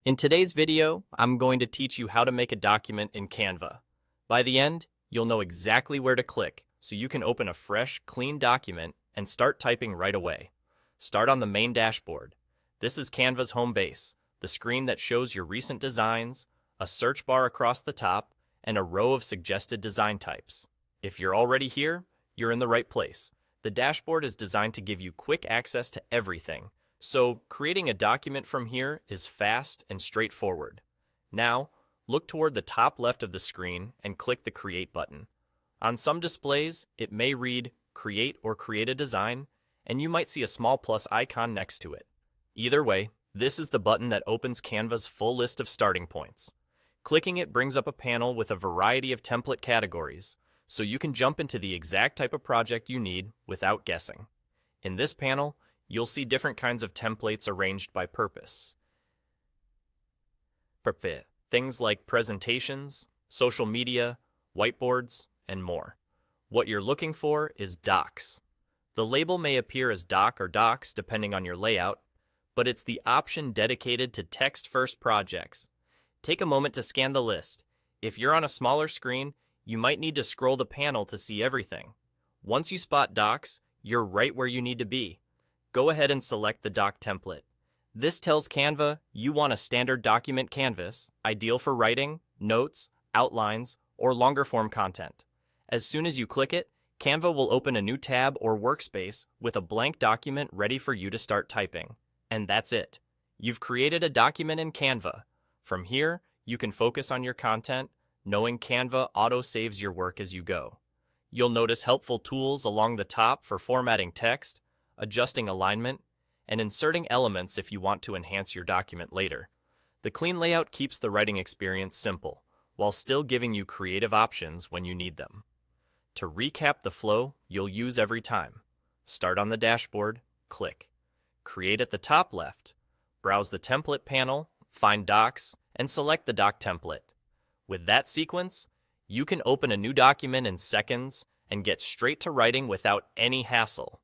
In today's video, I'm going to teach you how to make a document in Canva. By the end, you'll know exactly where to click so you can open a fresh, clean document and start typing right away. Start on the main dashboard. This is Canva's home base, the screen that shows your recent designs, a search bar across the top, and a row of suggested design types. If you're already here, you're in the right place. The dashboard is designed to give you quick access to everything, so creating a document from here is fast and straightforward. Now, look toward the top left of the screen and click the Create button. On some displays, it may read Create or Create a Design, and you might see a small plus icon next to it. Either way, this is the button that opens Canva's full list of starting points. Clicking it brings up a panel with a variety of template categories, so you can jump into the exact type of project you need without guessing. In this panel, you'll see different kinds of templates arranged by purpose. Things like presentations, social media, whiteboards, and more. What you're looking for is docs. The label may appear as doc or docs depending on your layout, but it's the option dedicated to text-first projects. Take a moment to scan the list. If you're on a smaller screen, you might need to scroll the panel to see everything. Once you spot docs, you're right where you need to be. Go ahead and select the doc template. This tells Canva you want a standard document canvas, ideal for writing, notes, outlines, or longer form content. As soon as you click it, Canva will open a new tab or workspace with a blank document ready for you to start typing. And that's it. You've created a document in Canva. From here, you can focus on your content, knowing Canva auto-saves your work as you go. You'll notice helpful tools along the top for formatting text, adjusting alignment, and inserting elements if you want to enhance your document later. The clean layout keeps the writing experience simple, while still giving you creative options when you need them. To recap the flow you'll use every time, start on the dashboard, click. Create at the top left, browse the template panel, find docs, and select the doc template. With that sequence, you can open a new document in seconds and get straight to writing without any hassle.